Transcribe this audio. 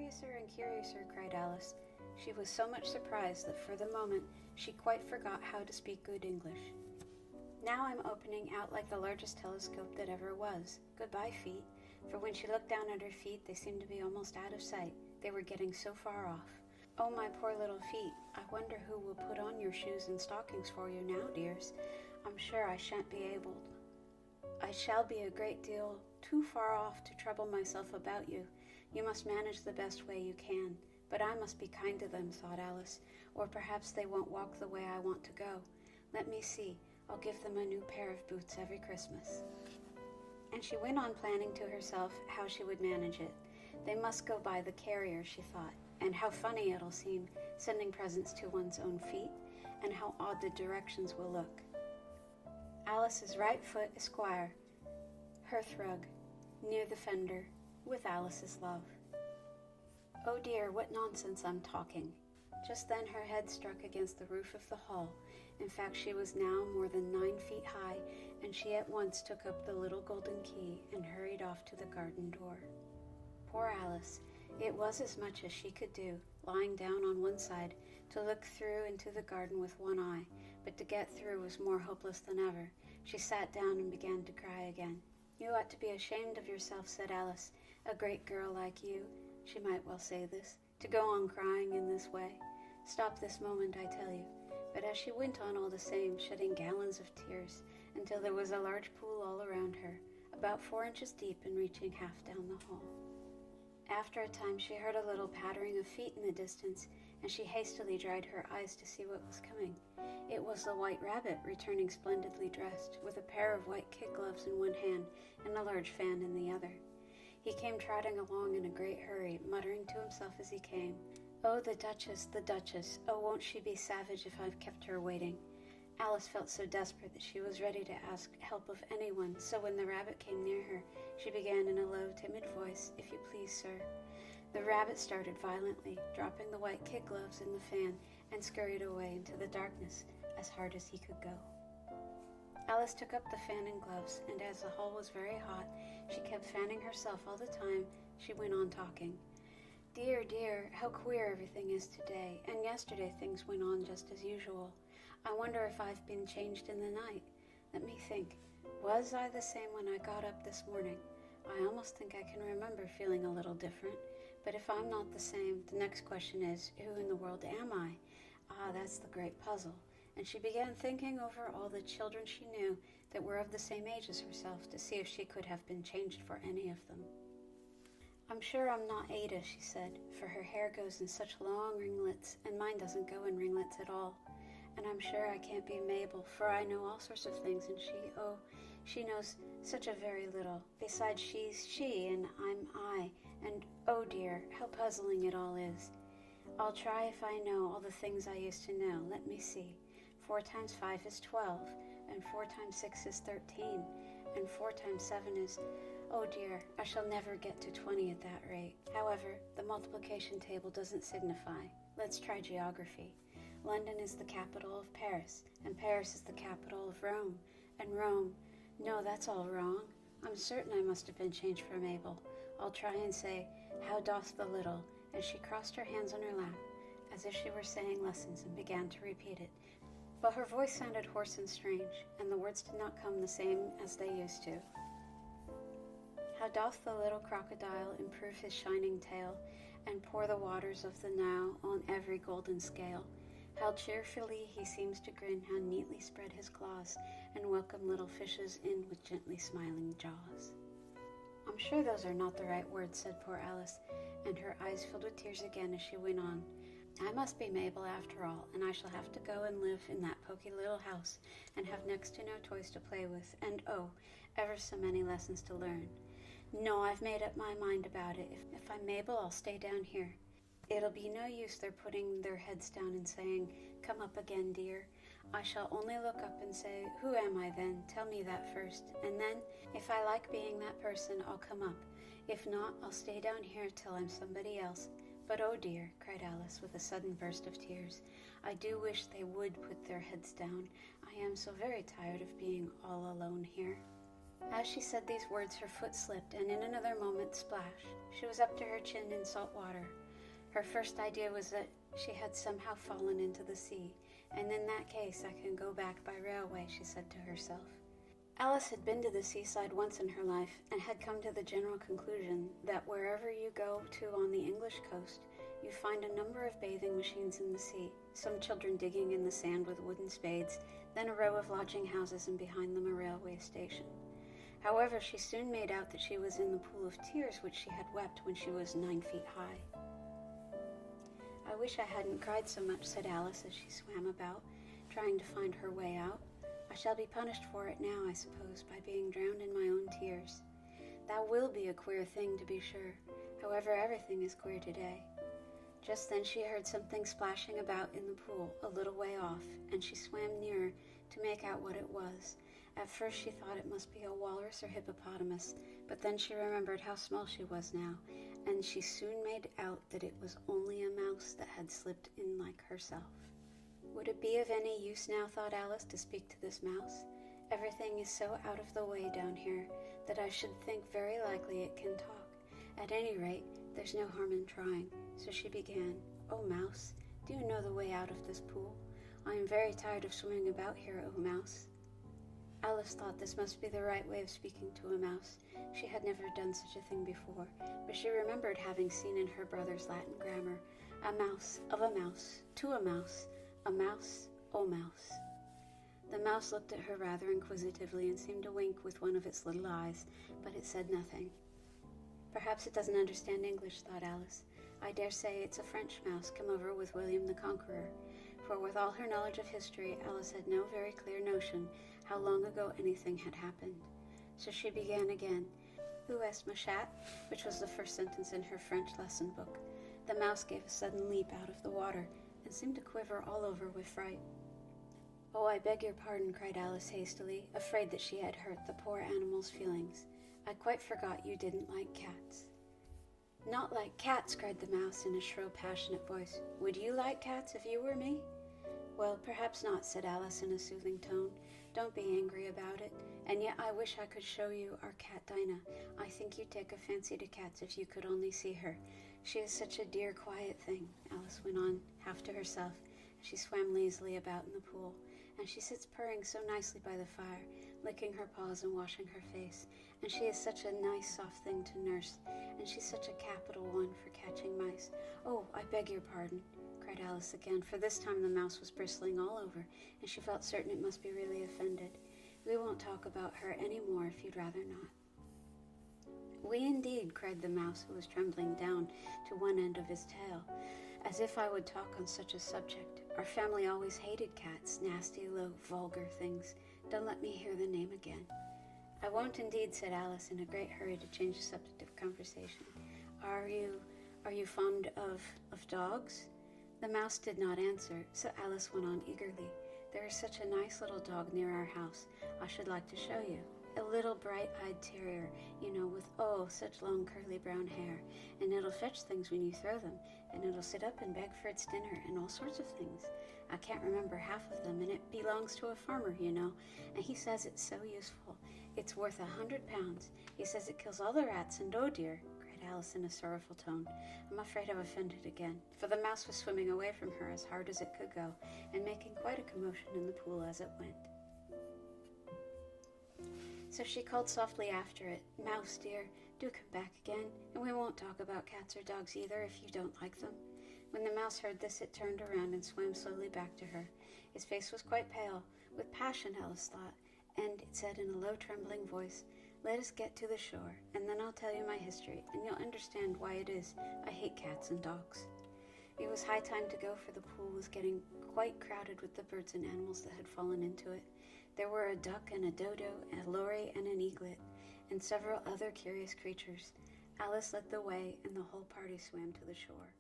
curiouser and curiouser, cried Alice. She was so much surprised that for the moment she quite forgot how to speak good English. Now I'm opening out like the largest telescope that ever was. Goodbye, feet. For when she looked down at her feet, they seemed to be almost out of sight. They were getting so far off. Oh, my poor little feet. I wonder who will put on your shoes and stockings for you now, dears. I'm sure I shan't be able. I shall be a great deal too far off to trouble myself about you. You must manage the best way you can. But I must be kind to them, thought Alice, or perhaps they won't walk the way I want to go. Let me see. I'll give them a new pair of boots every Christmas. And she went on planning to herself how she would manage it. They must go by the carrier, she thought, and how funny it'll seem, sending presents to one's own feet, and how odd the directions will look. Alice's right foot, Esquire, hearthrug, near the fender, with Alice's love. Oh dear, what nonsense I'm talking. Just then her head struck against the roof of the hall. In fact, she was now more than 9 feet high, and she at once took up the little golden key and hurried off to the garden door. Poor Alice! It was as much as she could do, lying down on one side, to look through into the garden with one eye, but to get through was more hopeless than ever. She sat down and began to cry again. You ought to be ashamed of yourself, said Alice. A great girl like you, she might well say this, to go on crying in this way. Stop this moment, I tell you. But as she went on all the same, shedding gallons of tears, until there was a large pool all around her, about 4 inches deep and reaching half down the hall. After a time she heard a little pattering of feet in the distance, and she hastily dried her eyes to see what was coming. It was the White Rabbit, returning splendidly dressed, with a pair of white kid gloves in one hand and a large fan in the other. He came trotting along in a great hurry, muttering to himself as he came, Oh, the Duchess, the Duchess! Oh, won't she be savage if I've kept her waiting? Alice felt so desperate that she was ready to ask help of anyone, so when the rabbit came near her, she began in a low, timid voice, If you please, sir. The rabbit started violently, dropping the white kid gloves and the fan, and scurried away into the darkness as hard as he could go. Alice took up the fan and gloves, and as the hall was very hot, she kept fanning herself all the time she went on talking. Dear, dear, how queer everything is today, and yesterday things went on just as usual. I wonder if I've been changed in the night. Let me think. Was I the same when I got up this morning? I almost think I can remember feeling a little different, but if I'm not the same, the next question is, who in the world am I? Ah, that's the great puzzle. And she began thinking over all the children she knew that were of the same age as herself to see if she could have been changed for any of them. I'm sure I'm not Ada, she said, for her hair goes in such long ringlets, and mine doesn't go in ringlets at all. And I'm sure I can't be Mabel, for I know all sorts of things, and she knows such a very little. Besides, she's she, and I'm I, and oh dear, how puzzling it all is. I'll try if I know all the things I used to know. Let me see. 4 times 5 is 12, and 4 times 6 is 13, and 4 times 7 is... Oh dear, I shall never get to 20 at that rate. However, the multiplication table doesn't signify. Let's try geography. London is the capital of Paris, and Paris is the capital of Rome, and Rome... No, that's all wrong. I'm certain I must have been changed for Mabel. I'll try and say, How doth the little... as she crossed her hands on her lap, as if she were saying lessons, and began to repeat it. But her voice sounded hoarse and strange, and the words did not come the same as they used to. How doth the little crocodile improve his shining tail, and pour the waters of the Nile on every golden scale? How cheerfully he seems to grin, how neatly spread his claws, and welcome little fishes in with gently smiling jaws. I'm sure those are not the right words, said poor Alice, and her eyes filled with tears again as she went on. I must be Mabel after all, and I shall have to go and live in that poky little house, and have next to no toys to play with, and oh, ever so many lessons to learn. No, I've made up my mind about it. If I'm Mabel, I'll stay down here. It'll be no use their putting their heads down and saying, Come up again, dear. I shall only look up and say, Who am I then? Tell me that first. And then, if I like being that person, I'll come up. If not, I'll stay down here till I'm somebody else. But oh dear, cried Alice with a sudden burst of tears, I do wish they would put their heads down. I am so very tired of being all alone here. As she said these words, her foot slipped, and in another moment, splash, She was up to her chin in salt water. Her first idea was that she had somehow fallen into the sea, and in that case I can go back by railway, she said to herself. Alice had been to the seaside once in her life and had come to the general conclusion that wherever you go to on the English coast, you find a number of bathing machines in the sea, some children digging in the sand with wooden spades, then a row of lodging houses and behind them a railway station. However, she soon made out that she was in the pool of tears which she had wept when she was 9 feet high. I wish I hadn't cried so much, said Alice as she swam about, trying to find her way out. I shall be punished for it now, I suppose, by being drowned in my own tears. That will be a queer thing, to be sure. However, everything is queer today. Just then she heard something splashing about in the pool a little way off, and she swam nearer to make out what it was. At first she thought it must be a walrus or hippopotamus, but then she remembered how small she was now, and she soon made out that it was only a mouse that had slipped in like herself. Would it be of any use now, thought Alice, to speak to this mouse? Everything is so out of the way down here that I should think very likely it can talk. At any rate, there's no harm in trying. So she began, "Oh, mouse, do you know the way out of this pool? I am very tired of swimming about here, oh, mouse." Alice thought this must be the right way of speaking to a mouse. She had never done such a thing before, but she remembered having seen in her brother's Latin grammar, "A mouse, of a mouse, to a mouse, a mouse, oh mouse." The mouse looked at her rather inquisitively and seemed to wink with one of its little eyes, but it said nothing. Perhaps it doesn't understand English, thought Alice. I dare say it's a French mouse come over with William the Conqueror, for with all her knowledge of history, Alice had no very clear notion how long ago anything had happened. So she began again, "Où est ma chatte?" which was the first sentence in her French lesson book. The mouse gave a sudden leap out of the water and seemed to quiver all over with fright. "Oh, I beg your pardon," cried Alice hastily, afraid that she had hurt the poor animal's feelings. "I quite forgot you didn't like cats." "Not like cats," cried the mouse in a shrill, passionate voice. "Would you like cats if you were me?" "Well, perhaps not," said Alice in a soothing tone. "Don't be angry about it. And yet I wish I could show you our cat Dinah. I think you'd take a fancy to cats if you could only see her. She is such a dear, quiet thing," Alice went on, half to herself, as she swam lazily about in the pool. "And she sits purring so nicely by the fire, licking her paws and washing her face. And she is such a nice, soft thing to nurse. And she's such a capital one for catching mice. Oh, I beg your pardon," cried Alice again, for this time the mouse was bristling all over, and she felt certain it must be really offended. "We won't talk about her any more if you'd rather not." "We indeed," cried the mouse, who was trembling down to one end of his tail. "As if I would talk on such a subject. Our family always hated cats, nasty, low, vulgar things. Don't let me hear the name again." "I won't indeed," said Alice in a great hurry to change the subject of conversation. Are you fond of dogs?" The mouse did not answer, so Alice went on eagerly. "There is such a nice little dog near our house. I should like to show you. A little bright-eyed terrier, with such long curly brown hair. And it'll fetch things when you throw them, and it'll sit up and beg for its dinner and all sorts of things. I can't remember half of them, and it belongs to a farmer, and he says it's so useful. It's worth £100. He says it kills all the rats, and oh dear," cried Alice in a sorrowful tone, "I'm afraid I've offended again," for the mouse was swimming away from her as hard as it could go, and making quite a commotion in the pool as it went. So she called softly after it, "Mouse, dear, do come back again, and we won't talk about cats or dogs either if you don't like them." When the mouse heard this, it turned around and swam slowly back to her. His face was quite pale, with passion, Alice thought, and it said in a low, trembling voice, "Let us get to the shore, and then I'll tell you my history, and you'll understand why it is I hate cats and dogs." It was high time to go, for the pool was getting quite crowded with the birds and animals that had fallen into it. There were a duck and a dodo, a lory and an eaglet, and several other curious creatures. Alice led the way, and the whole party swam to the shore.